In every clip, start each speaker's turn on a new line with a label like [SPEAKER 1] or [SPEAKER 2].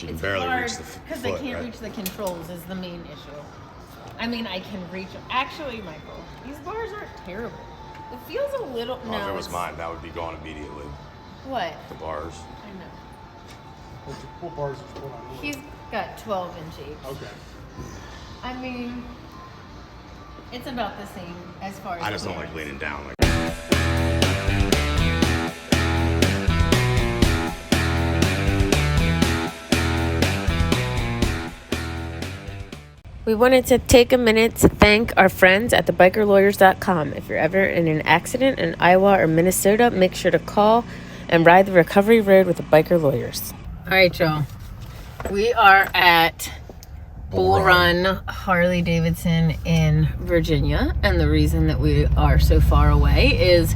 [SPEAKER 1] You can
[SPEAKER 2] It's
[SPEAKER 1] barely
[SPEAKER 2] hard
[SPEAKER 1] reach the
[SPEAKER 2] because
[SPEAKER 1] foot,
[SPEAKER 2] I can't
[SPEAKER 1] right?
[SPEAKER 2] reach the controls is the main issue. I mean, I can reach. Actually, Michael, these bars aren't terrible. It feels a little.
[SPEAKER 1] Oh,
[SPEAKER 2] no,
[SPEAKER 1] if it was
[SPEAKER 2] it's-
[SPEAKER 1] mine, that would be gone immediately.
[SPEAKER 2] What?
[SPEAKER 1] The bars.
[SPEAKER 2] I know.
[SPEAKER 3] What bars is what on yours?
[SPEAKER 2] He's got 12-inch each.
[SPEAKER 3] Okay.
[SPEAKER 2] I mean, it's about the same as far as.
[SPEAKER 1] I just don't like
[SPEAKER 2] clearance.
[SPEAKER 1] leaning down like.
[SPEAKER 4] We wanted to take a minute to thank our friends at thebikerlawyers.com. If you're ever in an accident in Iowa or Minnesota, make sure to call and ride the recovery road with the Biker Lawyers.
[SPEAKER 2] All right, y'all. We are at Bull Run Harley Davidson in Virginia. And the reason that we are so far away is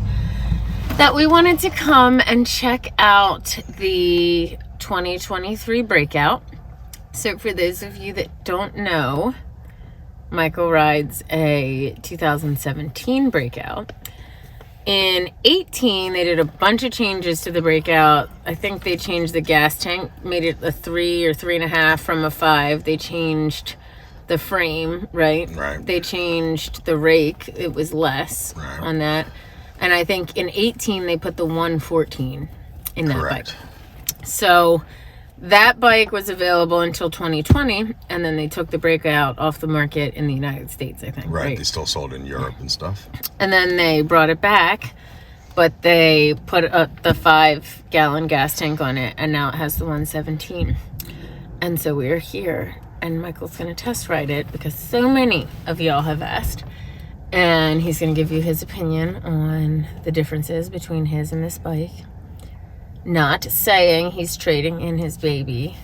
[SPEAKER 2] that we wanted to come and check out the 2023 Breakout. So for those of you that don't know, Michael rides a 2017 Breakout. In 18, they did a bunch of changes to the Breakout. I think they changed the gas tank, made it a 3 or 3.5 from a 5. They changed the frame, right?
[SPEAKER 1] Right.
[SPEAKER 2] They changed the rake. It was less on that. And I think in 18, they put the 114 in that
[SPEAKER 1] Correct.
[SPEAKER 2] bike. So that bike was available until 2020, and then they took the Breakout off the market in the United States, I think.
[SPEAKER 1] Right. They still sold in Europe and stuff.
[SPEAKER 2] And then they brought it back, but they put the 5-gallon gas tank on it, and now it has the 117. And so we're here, and Michael's going to test ride it because so many of y'all have asked. And he's going to give you his opinion on the differences between his and this bike. Not saying he's trading in his baby.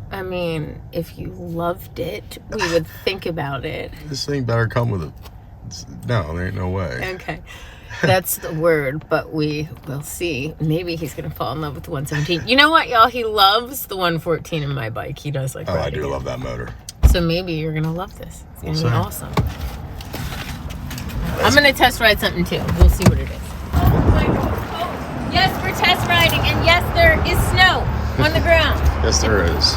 [SPEAKER 2] I mean, if you loved it, we would think about it.
[SPEAKER 1] This thing better come with a. No, there ain't no way.
[SPEAKER 2] Okay. That's the word, but we will see. Maybe he's going to fall in love with the 117. You know what, y'all? He loves the 114 in my bike. He does like
[SPEAKER 1] Oh, I
[SPEAKER 2] riding
[SPEAKER 1] do
[SPEAKER 2] it.
[SPEAKER 1] love that motor.
[SPEAKER 2] So maybe you're going to love this. It's going to be
[SPEAKER 1] see.
[SPEAKER 2] awesome. I'm going to test ride something too. We'll see what it is. Oh my God. Oh, yes, we're test riding. And yes, there is snow on the ground.
[SPEAKER 1] Yes, there is.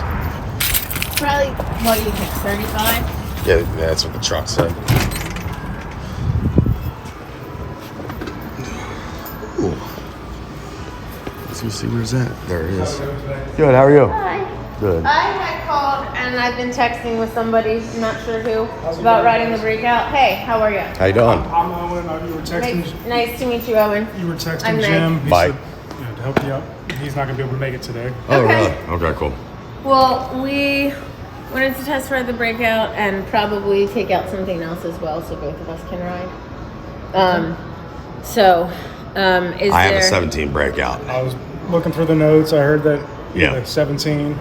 [SPEAKER 2] Probably, what do you think, 35?
[SPEAKER 1] Yeah, that's what the truck said. Ooh. Let's see, where's that? There it is. Good, how are you?
[SPEAKER 2] Hi.
[SPEAKER 1] Good.
[SPEAKER 2] I had called and I've been texting with somebody, I'm not sure who, about riding the Breakout. Hey, how are you?
[SPEAKER 1] How you doing?
[SPEAKER 3] I'm Owen. You were texting.
[SPEAKER 2] Nice to meet you, Owen.
[SPEAKER 3] You were texting
[SPEAKER 2] I'm Meg.
[SPEAKER 3] Jim. He
[SPEAKER 1] Bye.
[SPEAKER 3] said, to help you out. He's not gonna be able to make it today.
[SPEAKER 1] Oh,
[SPEAKER 2] Okay.
[SPEAKER 1] really? Okay, cool.
[SPEAKER 2] Well, we wanted to test ride the Breakout and probably take out something else as well so both of us can ride. Is
[SPEAKER 1] I have
[SPEAKER 2] there...
[SPEAKER 1] a 17 Breakout.
[SPEAKER 3] I was looking through the notes. I heard that you
[SPEAKER 1] Yeah.
[SPEAKER 3] had 17.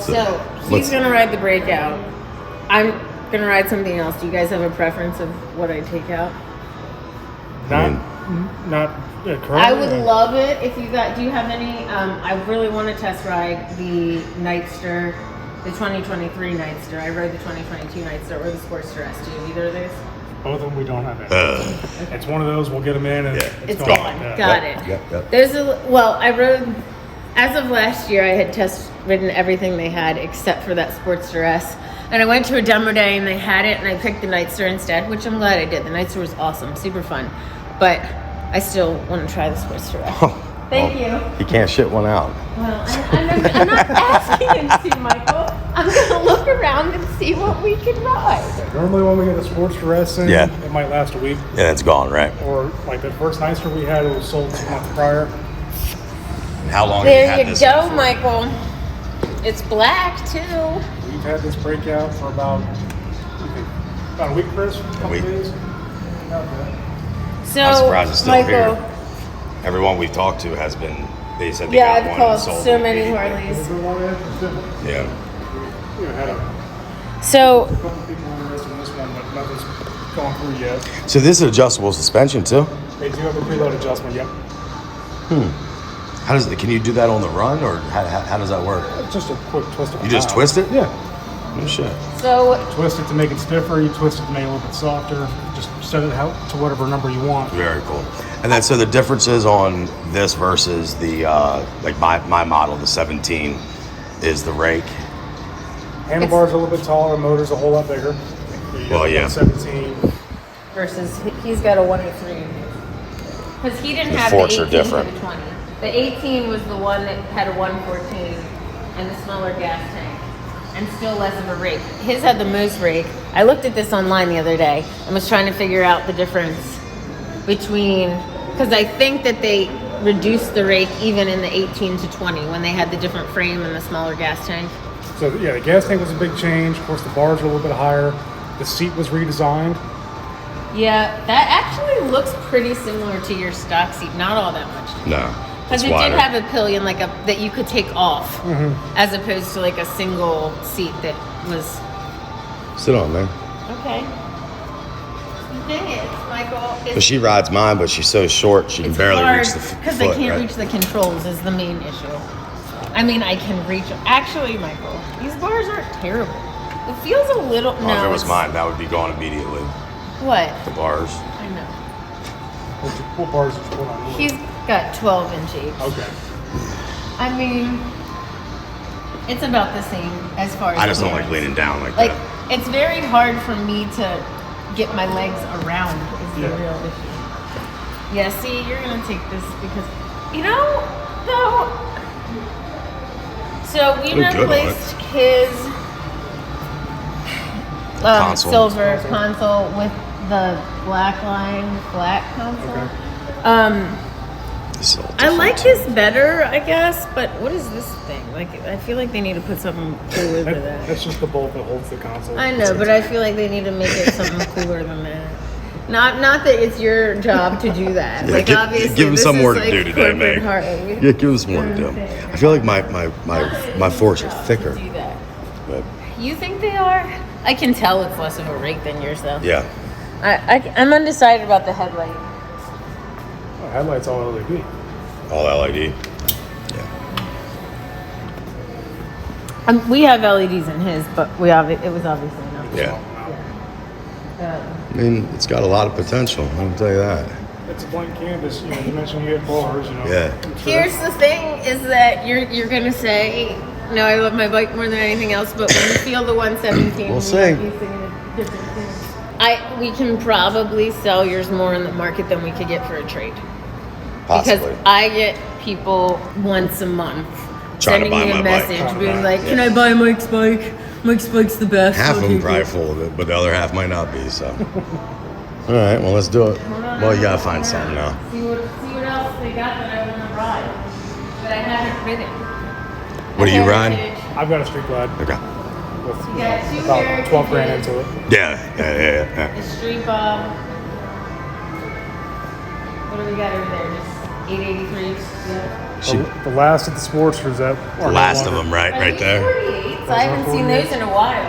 [SPEAKER 2] So, he's going to ride the Breakout. I'm going to ride something else. Do you guys have a preference of what I take out?
[SPEAKER 3] Not currently.
[SPEAKER 2] I would love it if you got. Do you have any? I really want to test ride the Nightster, the 2023 Nightster. I rode the 2022 Nightster or the Sportster S. Do you have either of these?
[SPEAKER 3] Both of them we don't have any. It's one of those. We'll get them in and
[SPEAKER 1] Yeah.
[SPEAKER 2] It's
[SPEAKER 3] gone.
[SPEAKER 2] gone.
[SPEAKER 3] Yeah.
[SPEAKER 2] Got
[SPEAKER 1] Yep,
[SPEAKER 2] it.
[SPEAKER 1] yep.
[SPEAKER 2] There's I rode. As of last year, I had test ridden everything they had except for that Sportster S. And I went to a demo day and they had it, and I picked the Nightster instead, which I'm glad I did. The Nightster was awesome, super fun. But I still want to try the Sportster S. Thank you.
[SPEAKER 1] You can't shit one out.
[SPEAKER 2] Well, I'm not asking him to, Michael. I'm going to look around and see what we can ride.
[SPEAKER 3] Normally when we get a sports dress in,
[SPEAKER 1] Yeah.
[SPEAKER 3] it might last a week.
[SPEAKER 1] Yeah, it's gone, right?
[SPEAKER 3] Or like the first Nightster we had, it was sold 2 months prior.
[SPEAKER 1] How long have
[SPEAKER 2] There
[SPEAKER 1] had
[SPEAKER 2] you
[SPEAKER 1] this
[SPEAKER 2] go,
[SPEAKER 1] thing for?
[SPEAKER 2] Michael. It's black, too.
[SPEAKER 3] We've had this Breakout for about a week, Chris? A
[SPEAKER 1] week.
[SPEAKER 3] Days.
[SPEAKER 2] So,
[SPEAKER 1] I'm surprised it's still
[SPEAKER 2] Michael,
[SPEAKER 1] here. Everyone we've talked to has been, they said they
[SPEAKER 2] yeah,
[SPEAKER 1] got
[SPEAKER 2] I've
[SPEAKER 1] one
[SPEAKER 2] called
[SPEAKER 1] and sold
[SPEAKER 2] so
[SPEAKER 1] it
[SPEAKER 2] many
[SPEAKER 1] immediately.
[SPEAKER 2] Harleys.
[SPEAKER 3] Is there one interested?
[SPEAKER 1] Yeah.
[SPEAKER 3] We had a
[SPEAKER 2] So,
[SPEAKER 3] couple people interested in this one, but nothing's gone through yet.
[SPEAKER 1] So this is adjustable suspension too?
[SPEAKER 3] They do have a preload adjustment, yep.
[SPEAKER 1] How does it, can you do that on the run, or how does that work?
[SPEAKER 3] It's just a quick twist of
[SPEAKER 1] You just
[SPEAKER 3] valve.
[SPEAKER 1] twist it?
[SPEAKER 3] Yeah.
[SPEAKER 1] Oh shit.
[SPEAKER 2] so
[SPEAKER 3] Twist it to make it stiffer, you twist it to make it a little bit softer. Just set it out to whatever number you want.
[SPEAKER 1] Very cool. And then so the differences on this versus the like my model, the 17, is the rake.
[SPEAKER 3] Handlebars are a little bit taller, motor's a whole lot bigger.
[SPEAKER 1] Well, yeah.
[SPEAKER 3] 17.
[SPEAKER 2] Versus he's got a 103. Because he didn't
[SPEAKER 1] The
[SPEAKER 2] have
[SPEAKER 1] forks
[SPEAKER 2] the
[SPEAKER 1] are
[SPEAKER 2] 18
[SPEAKER 1] different.
[SPEAKER 2] to the 20. The 18 was the one that had a 114 and the smaller gas tank and still less of a rake. His had the most rake. I looked at this online the other day and was trying to figure out the difference between, because I think that they reduced the rake even in the 18 to 20 when they had the different frame and the smaller gas tank.
[SPEAKER 3] So yeah, the gas tank was a big change. Of course, the bars were a little bit higher. The seat was redesigned.
[SPEAKER 2] Yeah, that actually looks pretty similar to your stock seat. Not all that much.
[SPEAKER 1] No.
[SPEAKER 2] Because it did have a pillion that you could take off, as opposed to like a single seat that was.
[SPEAKER 1] Sit on, man.
[SPEAKER 2] Okay. The thing is, Michael,
[SPEAKER 1] But she rides mine, but she's so short she can barely reach the foot.
[SPEAKER 2] because I can't
[SPEAKER 1] right?
[SPEAKER 2] reach the controls is the main issue. I mean, I can reach. Actually, Michael, these bars aren't terrible. It feels a little.
[SPEAKER 1] Oh,
[SPEAKER 2] no,
[SPEAKER 1] if it was
[SPEAKER 2] it's-
[SPEAKER 1] mine, that would be gone immediately.
[SPEAKER 2] What?
[SPEAKER 1] The bars.
[SPEAKER 2] I know.
[SPEAKER 3] What bars did you put on yours?
[SPEAKER 2] He's got 12-inch each.
[SPEAKER 3] Okay.
[SPEAKER 2] I mean, it's about the same as far as.
[SPEAKER 1] I just don't like
[SPEAKER 2] clearance.
[SPEAKER 1] leaning down like
[SPEAKER 2] Like,
[SPEAKER 1] that.
[SPEAKER 2] it's very hard for me to get my legs around is the
[SPEAKER 3] Yeah.
[SPEAKER 2] real issue. Yeah, see, you're gonna take this because, though. So we
[SPEAKER 1] Look good on
[SPEAKER 2] replaced his
[SPEAKER 1] Console.
[SPEAKER 2] silver console with the black line flat console.
[SPEAKER 3] Okay.
[SPEAKER 1] This is all
[SPEAKER 2] I
[SPEAKER 1] different.
[SPEAKER 2] like this better, I guess, but what is this thing? Like, I feel like they need to put something cool over that.
[SPEAKER 3] That's just the bolt that holds the console.
[SPEAKER 2] I know, but I feel like they need to make it something cooler than that. Not that it's your job to do that.
[SPEAKER 1] Yeah,
[SPEAKER 2] like,
[SPEAKER 1] give-
[SPEAKER 2] obviously,
[SPEAKER 1] give 'em
[SPEAKER 2] this
[SPEAKER 1] some
[SPEAKER 2] is
[SPEAKER 1] more to
[SPEAKER 2] like
[SPEAKER 1] do today,
[SPEAKER 2] corporate
[SPEAKER 1] Meg.
[SPEAKER 2] Harley.
[SPEAKER 1] Yeah, give us more to do. I feel like my forks are thicker.
[SPEAKER 2] Do that.
[SPEAKER 1] But
[SPEAKER 2] You think they are? I can tell it's less of a rake than yours, though.
[SPEAKER 1] yeah.
[SPEAKER 2] I'm undecided about the headlight.
[SPEAKER 3] Oh, headlights all LED.
[SPEAKER 1] All LED. Yeah.
[SPEAKER 2] We have LEDs in his, but it was obviously not.
[SPEAKER 1] Yeah. I mean, it's got a lot of potential. I can tell you that.
[SPEAKER 3] It's a blank canvas. You mentioned you had bars.
[SPEAKER 1] Yeah.
[SPEAKER 3] I'm sure
[SPEAKER 2] Here's the thing: is that you're gonna say, "No, I love my bike more than anything else." But when you feel the 117,
[SPEAKER 1] We'll
[SPEAKER 2] you
[SPEAKER 1] see.
[SPEAKER 2] might be singing a different tune. We can probably sell yours more in the market than we could get for a trade.
[SPEAKER 1] Possibly.
[SPEAKER 2] Because I get people once a month
[SPEAKER 1] Trying to
[SPEAKER 2] sending
[SPEAKER 1] buy
[SPEAKER 2] me
[SPEAKER 1] my
[SPEAKER 2] a
[SPEAKER 1] bike.
[SPEAKER 2] message being like, "Can I buy Mike's bike? Mike's bike's the best."
[SPEAKER 1] Half
[SPEAKER 2] I'll
[SPEAKER 1] of them
[SPEAKER 2] take
[SPEAKER 1] probably
[SPEAKER 2] it."
[SPEAKER 1] full of it, but the other half might not be. So. All right. Well, let's do it. Well, you gotta find something now.
[SPEAKER 2] See what else they got that I want to ride, but I haven't ridden.
[SPEAKER 1] What do you ride?
[SPEAKER 3] I've got a street glide
[SPEAKER 1] Okay.
[SPEAKER 3] with
[SPEAKER 2] You got two
[SPEAKER 3] about 12 grand
[SPEAKER 2] Heritages.
[SPEAKER 3] into it.
[SPEAKER 1] Yeah.
[SPEAKER 2] The Street Bob. What do we got over there? Just 883s. Yeah.
[SPEAKER 1] She,
[SPEAKER 3] The last of the Sportsters that are no
[SPEAKER 1] last of
[SPEAKER 3] longer-
[SPEAKER 1] them, right
[SPEAKER 2] Are
[SPEAKER 1] right
[SPEAKER 2] these
[SPEAKER 1] there.
[SPEAKER 2] 48s? I haven't seen those in a while.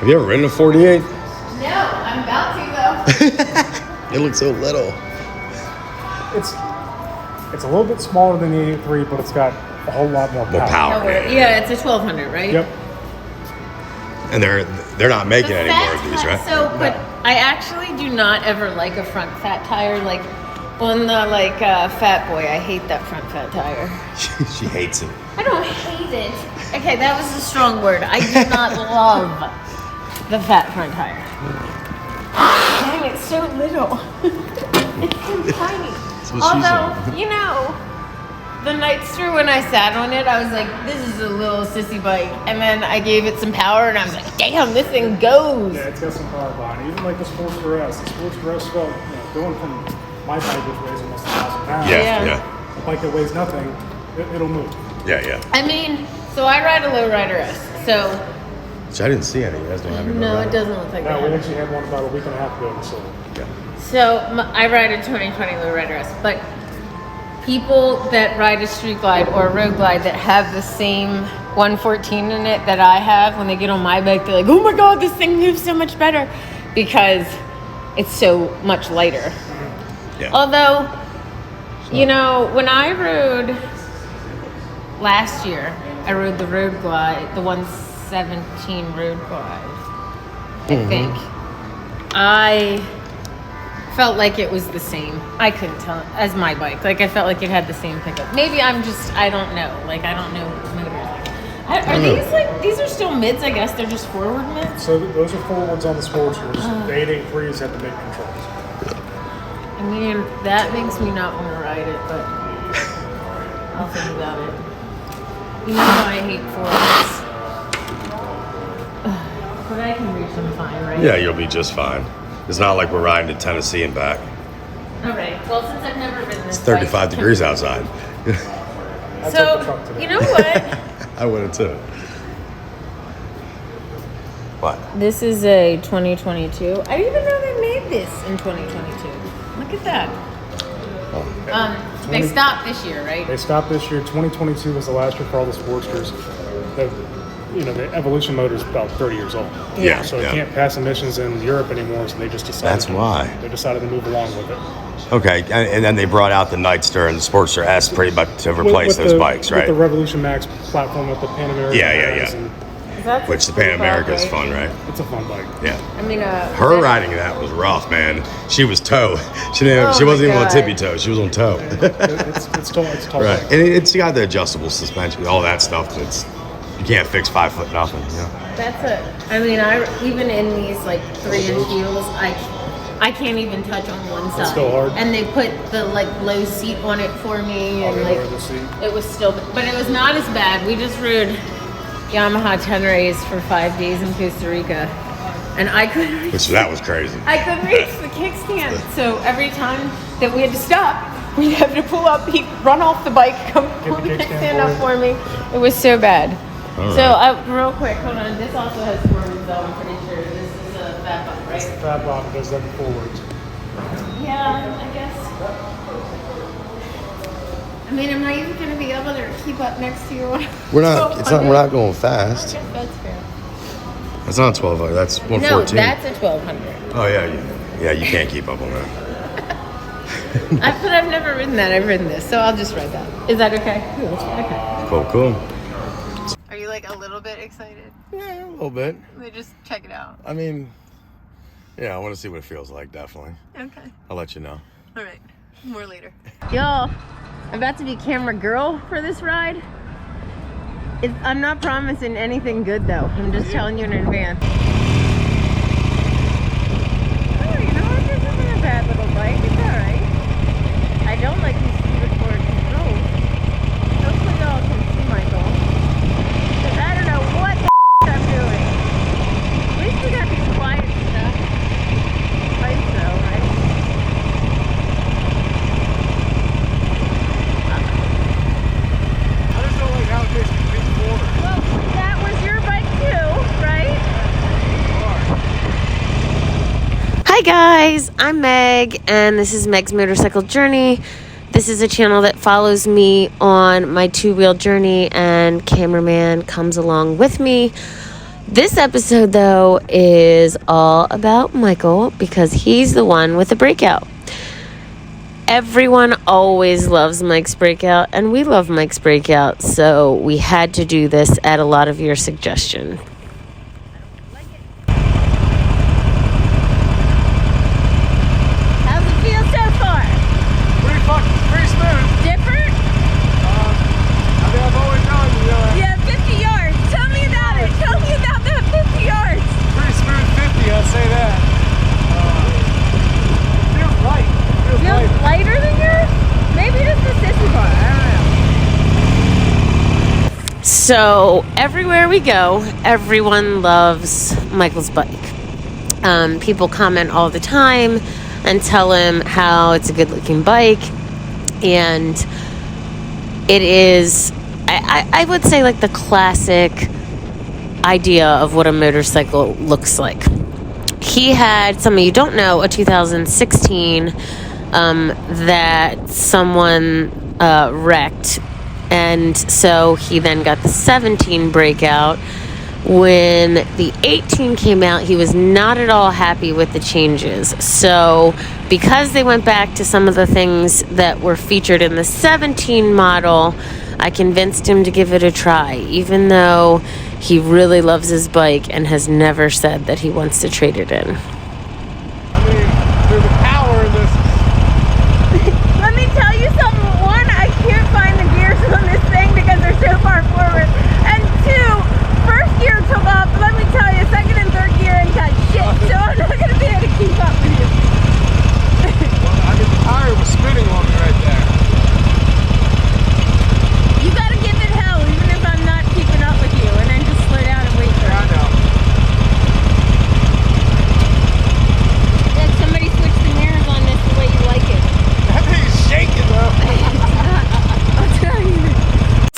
[SPEAKER 1] Have you ever ridden a 48?
[SPEAKER 2] No, I'm about to though.
[SPEAKER 1] It looks so little.
[SPEAKER 3] It's a little bit smaller than the 83, but it's got a whole lot more
[SPEAKER 1] More
[SPEAKER 3] power.
[SPEAKER 1] power.
[SPEAKER 2] No, yeah, it's a 1200, right?
[SPEAKER 3] Yep.
[SPEAKER 1] And they're not making
[SPEAKER 2] The
[SPEAKER 1] any more
[SPEAKER 2] fat
[SPEAKER 1] of these,
[SPEAKER 2] ti-
[SPEAKER 1] right?
[SPEAKER 2] So, but I actually do not ever like a front fat tire. Like on the Fat Boy, I hate that front fat tire.
[SPEAKER 1] She hates it.
[SPEAKER 2] I don't hate it. Okay, that was a strong word. I do not love the fat front tire. Dang, it's so little. It's so tiny.
[SPEAKER 1] That's what she
[SPEAKER 2] Although,
[SPEAKER 1] said.
[SPEAKER 2] the nights through when I sat on it, I was like, this is a little sissy bike. And then I gave it some power and I was like, damn, this thing goes.
[SPEAKER 3] Yeah, it's got some power behind it. Even like the Sportster S. The Sportster S felt, going from my bike, which weighs almost 1,000 pounds,
[SPEAKER 1] Yeah.
[SPEAKER 3] a bike that weighs nothing, it'll move.
[SPEAKER 1] Yeah.
[SPEAKER 2] I mean, so I ride a lowrider S. So,
[SPEAKER 1] Which I didn't see any. You guys don't have any.
[SPEAKER 2] no,
[SPEAKER 1] of
[SPEAKER 2] it
[SPEAKER 1] that?
[SPEAKER 2] doesn't look like
[SPEAKER 3] Now, we
[SPEAKER 2] that.
[SPEAKER 3] actually had one about a week and a half ago, so
[SPEAKER 1] Yeah.
[SPEAKER 2] So I ride a 2020 lowrider S, but people that ride a street glide or a road glide that have the same 114 in it that I have, when they get on my bike, they're like, oh my God, this thing moves so much better because it's so much lighter.
[SPEAKER 1] Yeah.
[SPEAKER 2] Although, when I rode last year, I rode the road glide, the 117 road glide, I think. I felt like it was the same. I couldn't tell as my bike. Like I felt like it had the same pickup. Maybe I don't know. Like I don't know motors.
[SPEAKER 4] Are these are still mids? I guess they're just forward mids.
[SPEAKER 3] So those are forwards on the Sportsters. The 883s have the mid controls.
[SPEAKER 4] I mean, that makes me not want to ride it, but I'll think about it. You know how I hate forwards. But I can reach them fine, right?
[SPEAKER 1] Yeah, you'll be just fine. It's not like we're riding to Tennessee and back.
[SPEAKER 4] All right. Well, since I've never ridden this
[SPEAKER 1] It's 35 degrees outside.
[SPEAKER 4] So, you know what?
[SPEAKER 1] I wouldn't too. What?
[SPEAKER 4] This is a 2022. I didn't even know they made this in 2022. Look at that. They stopped this year, right?
[SPEAKER 3] They stopped this year. 2022 was the last year for all the Sportsters. The Evolution motor is about 30 years old.
[SPEAKER 1] Yeah.
[SPEAKER 3] So it can't pass emissions in Europe anymore, so they just decided.
[SPEAKER 1] That's why.
[SPEAKER 3] They decided to move along with it.
[SPEAKER 1] Okay, and then they brought out the Nightster and the Sportster S pretty much to replace those bikes, right?
[SPEAKER 3] With the Revolution Max platform with the Pan America.
[SPEAKER 1] Yeah.
[SPEAKER 3] and
[SPEAKER 1] Which the Pan America is fun, right?
[SPEAKER 3] It's a fun bike.
[SPEAKER 1] Yeah.
[SPEAKER 4] I mean,
[SPEAKER 1] Her riding that was rough, man. She was toe. She wasn't even on tippy toe. She was on toe.
[SPEAKER 3] It's tall.
[SPEAKER 1] Right,
[SPEAKER 3] Bike.
[SPEAKER 1] and it's got the adjustable suspension, all that stuff. You can't fix 5 foot nothing. You know?
[SPEAKER 4] Even in these like 3-inch wheels, I can't even touch on one side.
[SPEAKER 3] It's still hard.
[SPEAKER 4] And they put the like low seat on it for me, and like it was still, but it was not as bad. We just rode Yamaha Tenrays for 5 days in Costa Rica, and I couldn't reach.
[SPEAKER 1] That was crazy.
[SPEAKER 4] I couldn't reach the kickstand, so every time that we had to stop, we'd have to pull up. He'd run off the bike, come pull the kickstand up for me. It was so bad.
[SPEAKER 1] All
[SPEAKER 4] So
[SPEAKER 1] right.
[SPEAKER 4] real quick, hold on. This also has forwards, though. I'm pretty sure this is a fat bump, right?
[SPEAKER 3] It's the fat block does that forwards.
[SPEAKER 4] Yeah, I guess. I mean, am I even going to be able to keep up next to you?
[SPEAKER 1] We're not. It's not. We're not going fast.
[SPEAKER 4] I guess that's fair.
[SPEAKER 1] That's not 1200. That's 114.
[SPEAKER 4] No, that's a 1200.
[SPEAKER 1] Oh yeah. You can't keep up on that.
[SPEAKER 4] But I've never ridden that. I've ridden this, so I'll just ride that. Is that okay? Okay.
[SPEAKER 1] Cool.
[SPEAKER 2] Are you like a little bit excited?
[SPEAKER 1] Yeah, a little bit.
[SPEAKER 2] Just check it out.
[SPEAKER 1] I mean, yeah, I want to see what it feels like. Definitely.
[SPEAKER 2] Okay.
[SPEAKER 1] I'll let you know.
[SPEAKER 2] All right. More later.
[SPEAKER 4] Y'all, I'm about to be camera girl for this ride. I'm not promising anything good though. I'm just telling you in advance. Oh, you know what? This isn't a bad little bike. It's alright. I don't like these stupid forward controls. Hopefully y'all can see Michael. Because I don't know what the I'm doing. At least we got these quiet stuff. Right though, right?
[SPEAKER 3] I just don't like how it takes me to forward.
[SPEAKER 4] Well, that was your bike too, right? Hi guys, I'm Meg, and this is Meg's Motorcycle Journey. This is a channel that follows me on my two-wheel journey, and Cameraman comes along with me. This episode, though, is all about Michael because he's the one with the breakout. Everyone always loves Mike's breakout, and we love Mike's breakout, so we had to do this at a lot of your suggestion. How's it feel so far?
[SPEAKER 3] Pretty smooth.
[SPEAKER 4] Different?
[SPEAKER 3] I mean, I've always known,
[SPEAKER 4] Yeah, 50 yards. Tell me about it. Tell me about that 50 yards.
[SPEAKER 3] pretty smooth 50, I'll say that. Feels light.
[SPEAKER 4] Feels lighter than yours? Maybe just the sissy bar. I don't know. So, everywhere we go, everyone loves Michael's bike. People comment all the time and tell him how it's a good-looking bike. And it is, I would say, like the classic idea of what a motorcycle looks like. He had, some of you don't know, a 2016 that someone wrecked, and so he then got the 17 breakout. When the 18 came out, he was not at all happy with the changes. So because they went back to some of the things that were featured in the 17 model, I convinced him to give it a try, even though he really loves his bike and has never said that he wants to trade it in.
[SPEAKER 3] I mean, there's a power in this.
[SPEAKER 4] Let me tell you something. One, I can't find the gears on this thing because they're so far forward. And two,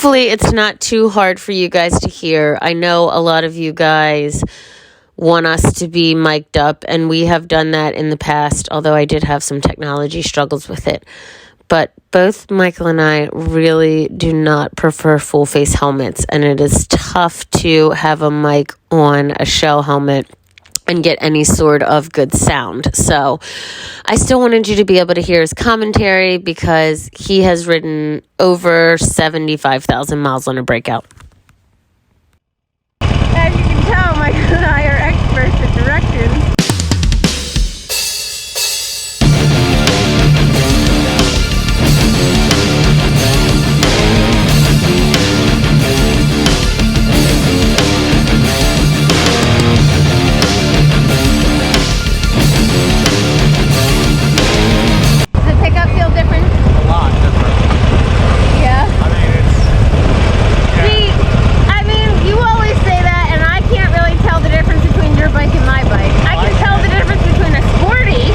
[SPEAKER 4] hopefully it's not too hard for you guys to hear. I know a lot of you guys want us to be mic'd up, and we have done that in the past, although I did have some technology struggles with it. But both Michael and I really do not prefer full face helmets, and it is tough to have a mic on a shell helmet and get any sort of good sound. So I still wanted you to be able to hear his commentary because he has ridden over 75,000 miles on a Breakout.
[SPEAKER 2] As you can tell, Michael and I are experts at directions. Does the pickup feel different?
[SPEAKER 3] A lot different.
[SPEAKER 2] Yeah.
[SPEAKER 3] I mean, it's...
[SPEAKER 2] See, I mean, you always say that, and I can't really tell the difference between your bike and my bike. I can tell the difference between a sporty.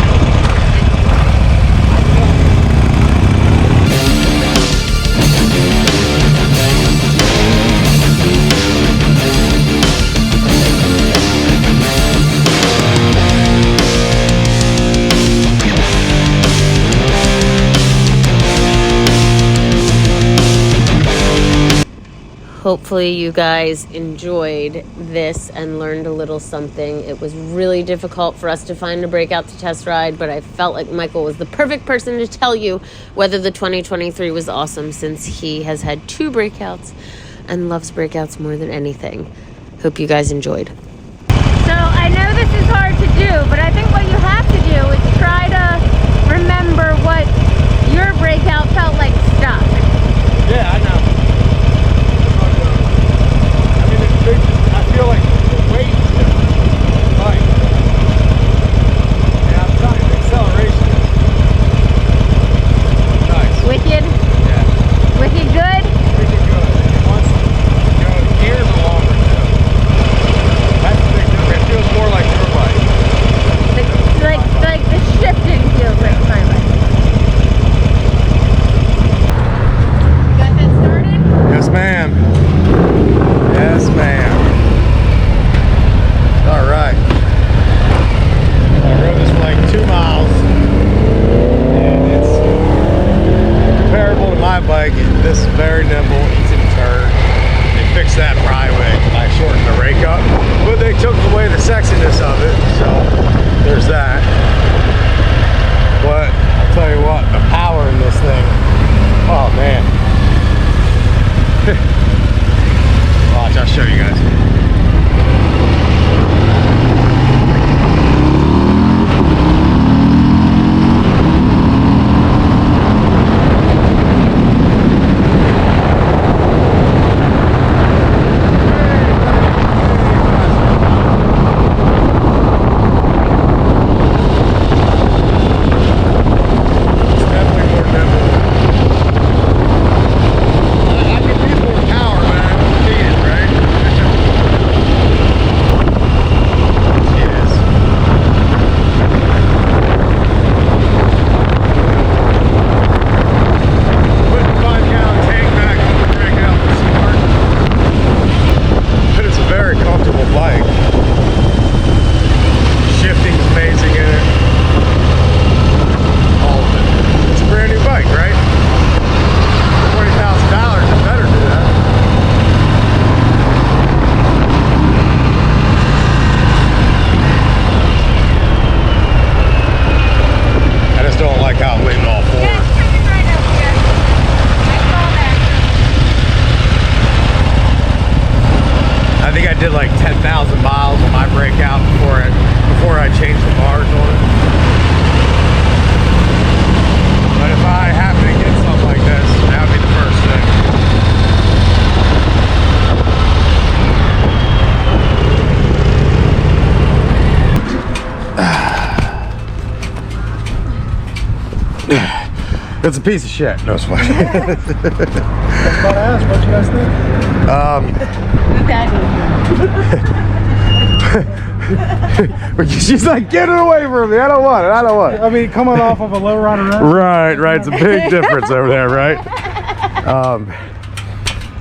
[SPEAKER 4] Hopefully you guys enjoyed this and learned a little something. It was really difficult for us to find a Breakout to test ride, but I felt like Michael was the perfect person to tell you whether the 2023 was awesome, since he has had 2 Breakouts and loves Breakouts more than anything. Hope you guys enjoyed.
[SPEAKER 2] So I know this is hard to do, but I think what you have to do is try to remember what your Breakout felt like stuck.
[SPEAKER 3] Yeah, I know. I mean, it's big. I feel like the weight is different. Like, yeah, I'm telling you, the acceleration is nice.
[SPEAKER 2] Wicked?
[SPEAKER 3] Yeah.
[SPEAKER 2] Wicked good?
[SPEAKER 3] Wicked good. And once, you know, the gears are longer too. That's the big difference. It feels more like your bike.
[SPEAKER 2] Like the shifting feels like my bike. You got that started?
[SPEAKER 1] Yes, ma'am. Yes, ma'am. All right. I rode this for like 2 miles, and it's comparable to my bike. This is very nimble, easy to turn. They fixed that right away by shortening the rake up, but they took away the sexiness of it, so there's that. But I'll tell you what, the power in this thing, oh man. Watch, I'll show you guys. It's definitely more nimble. I can use more power, but I don't need it, right? Yes. Putting the 5-gallon tank back on the Breakout was smart. But it's a very comfortable bike. Shifting's amazing in it. All of it. It's a brand new bike, right? $20,000, it better do that. I just don't like how I'm leaning all
[SPEAKER 2] Yeah,
[SPEAKER 1] forward.
[SPEAKER 2] it's coming right up here. I saw that.
[SPEAKER 1] I think I did like 10,000 miles on my Breakout before I changed the bars on it. But if I happen to get something like this, that would be the first thing. It's a piece of shit. No sweat.
[SPEAKER 3] That's about to ask, what you guys think?
[SPEAKER 1] But she's like, get it away from me. I don't want it. I don't want it.
[SPEAKER 3] I mean, coming off of a low rider,
[SPEAKER 1] Right. It's a big difference over there, right?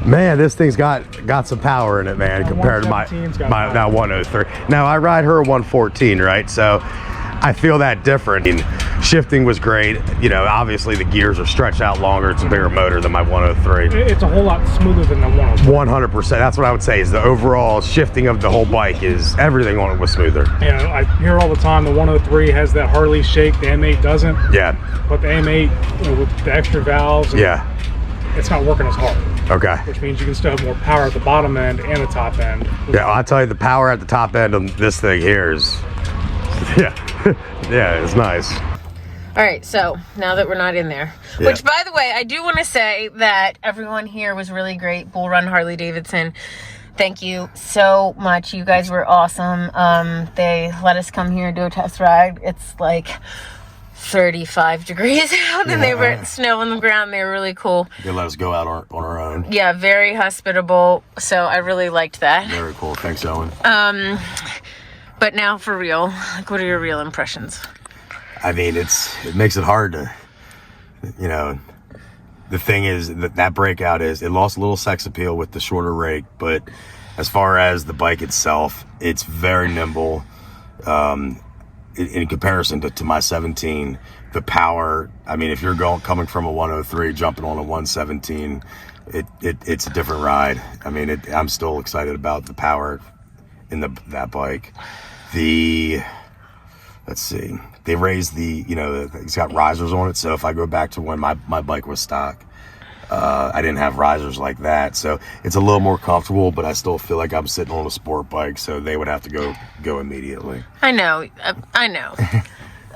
[SPEAKER 1] Man, this thing's got some power in it, man, compared to my that 103. Now I ride her 114, right? So I feel that different. Shifting was great. You know, obviously the gears are stretched out longer. It's a bigger motor than my 103.
[SPEAKER 3] It's a whole lot smoother than the 103.
[SPEAKER 1] 100%. That's what I would say is the overall shifting of the whole bike is everything on it was smoother.
[SPEAKER 3] Yeah, I hear all the time the 103 has that Harley shake, the M8 doesn't.
[SPEAKER 1] Yeah.
[SPEAKER 3] But the M8, you know, with the extra valves,
[SPEAKER 1] Yeah.
[SPEAKER 3] it's not working as hard.
[SPEAKER 1] Okay.
[SPEAKER 3] Which means you can still have more power at the bottom end and the top end.
[SPEAKER 1] Yeah, I'll tell you, the power at the top end of this thing here is, yeah, yeah, it's nice.
[SPEAKER 2] All right, so now that we're not in there,
[SPEAKER 1] Yeah.
[SPEAKER 2] which by the way, I do want to say that everyone here was really great. Bull Run Harley Davidson, thank you so much. You guys were awesome. They let us come here and do a test ride. It's like 35 degrees out and they were snow on the ground. They were really cool.
[SPEAKER 1] They let us go out on our own.
[SPEAKER 2] Yeah, very hospitable. So I really liked that.
[SPEAKER 1] Very cool. Thanks, Owen.
[SPEAKER 2] But now for real, like, what are your real impressions?
[SPEAKER 1] I mean, it makes it hard to, you know, the thing is that breakout it lost a little sex appeal with the shorter rake, but as far as the bike itself, it's very nimble. In comparison to my 17, the power, I mean, if you're coming from a 103 jumping on a 117, it's a different ride. I mean, I'm still excited about the power in that bike. Let's see, they raised it's got risers on it, so if I go back to when my bike was stock, I didn't have risers like that, so it's a little more comfortable, but I still feel like I'm sitting on a sport bike, so they would have to go immediately.
[SPEAKER 2] I know.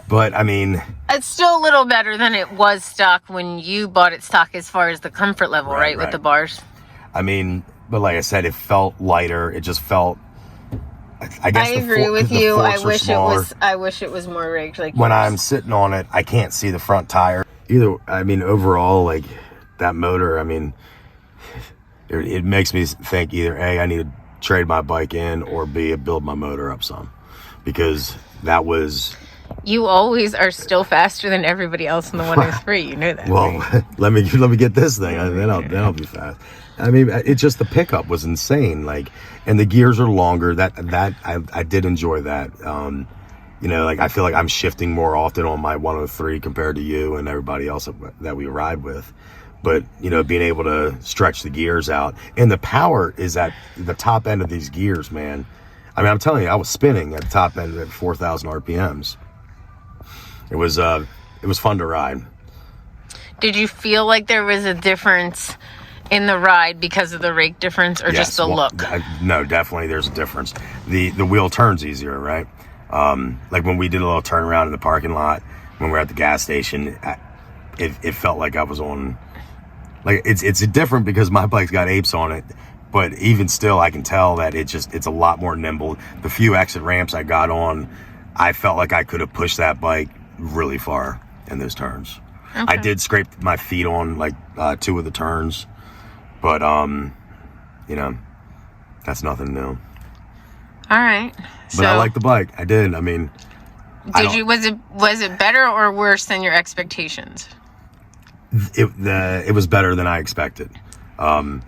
[SPEAKER 1] But I mean,
[SPEAKER 2] it's still a little better than it was stock when you bought it stock as far as the comfort level, right? With the bars.
[SPEAKER 1] I mean, but like I said, it felt lighter. It just felt, I guess
[SPEAKER 2] I agree with you. I wish it was more rigged. Like
[SPEAKER 1] when I'm sitting on it, I can't see the front tire. I mean, overall, like that motor, I mean, it makes me think either A, I need to trade my bike in, or B, build my motor up some, because that was.
[SPEAKER 2] You always are still faster than everybody else in the 103. You know that.
[SPEAKER 1] Well,
[SPEAKER 2] right?
[SPEAKER 1] let me get this thing, and then I'll be fast. I mean, it's just the pickup was insane, like, and the gears are longer. I did enjoy that. You know, like I feel like I'm shifting more often on my 103 compared to you and everybody else that we ride with. But you know, being able to stretch the gears out, and the power is at the top end of these gears, man. I mean, I'm telling you, I was spinning at the top end at 4,000 RPMs. It was fun to ride.
[SPEAKER 2] Did you feel like there was a difference in the ride because of the rake difference, or just the look?
[SPEAKER 1] No, definitely there's a difference. The wheel turns easier, right? Like when we did a little turnaround in the parking lot when we were at the gas station, it felt like I was on. Like it's different because my bike's got apes on it, but even still, I can tell that it's a lot more nimble. The few exit ramps I got on, I felt like I could have pushed that bike really far in those turns. Okay. I did scrape my feet on like 2 of the turns, but you know, that's nothing new.
[SPEAKER 2] All right.
[SPEAKER 1] But I like the bike. I did. I mean,
[SPEAKER 2] was it better or worse than your expectations?
[SPEAKER 1] It was better than I expected. I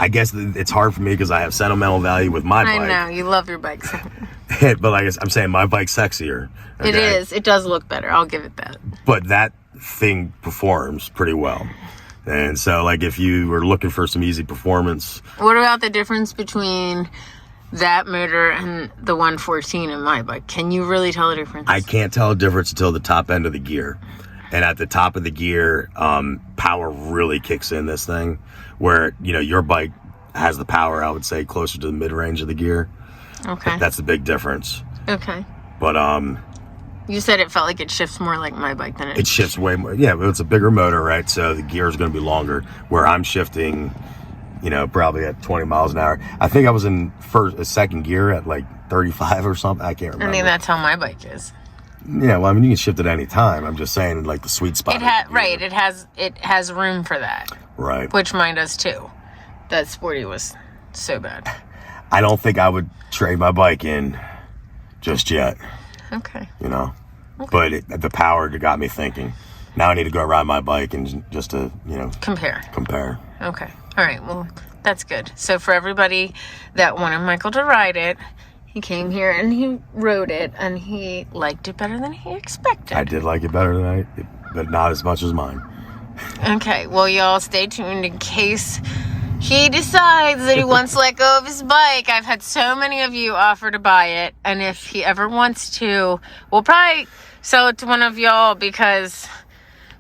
[SPEAKER 1] guess it's hard for me because I have sentimental value with my bike.
[SPEAKER 2] I know, you love your bikes.
[SPEAKER 1] But like I'm saying, my bike's sexier. Okay?
[SPEAKER 2] It is. It does look better. I'll give it that.
[SPEAKER 1] But that thing performs pretty well. And so, like, if you were looking for some easy performance.
[SPEAKER 2] What about the difference between that motor and the 114 in my bike? Can you really tell the difference?
[SPEAKER 1] I can't tell the difference until the top end of the gear. And at the top of the gear, power really kicks in this thing, where, you know, your bike has the power, I would say, closer to the mid-range of the gear.
[SPEAKER 2] Okay.
[SPEAKER 1] That's the big difference.
[SPEAKER 2] Okay.
[SPEAKER 1] But
[SPEAKER 2] you said it felt like it shifts more like my bike than
[SPEAKER 1] it shifts way more. Yeah, but it's a bigger motor, right? So the gear is going to be longer, where I'm shifting, you know, probably at 20 miles an hour. I think I was in second gear at like 35 or something. I can't remember.
[SPEAKER 2] I think that's how my bike is.
[SPEAKER 1] Yeah, well, I mean, you can shift at any time. I'm just saying, like, the sweet spot.
[SPEAKER 2] Right. It has room for that.
[SPEAKER 1] Right.
[SPEAKER 2] Which mine does too. That Sporty was so bad.
[SPEAKER 1] I don't think I would trade my bike in just yet.
[SPEAKER 2] Okay.
[SPEAKER 1] You know, okay. But the power got me thinking. Now I need to go ride my bike and just to, you know,
[SPEAKER 2] compare.
[SPEAKER 1] Okay.
[SPEAKER 2] All right, well, that's good. So for everybody that wanted Michael to ride it, he came here and he rode it, and he liked it better than he expected.
[SPEAKER 1] I did like it better than but not as much as mine.
[SPEAKER 2] Okay, well, y'all stay tuned in case he decides that he wants to let go of his bike. I've had so many of you offer to buy it, and if he ever wants to, we'll probably sell it to one of y'all, because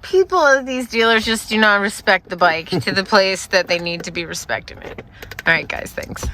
[SPEAKER 2] people at these dealers just do not respect the bike to the place that they need to be respecting it. All right, guys, thanks.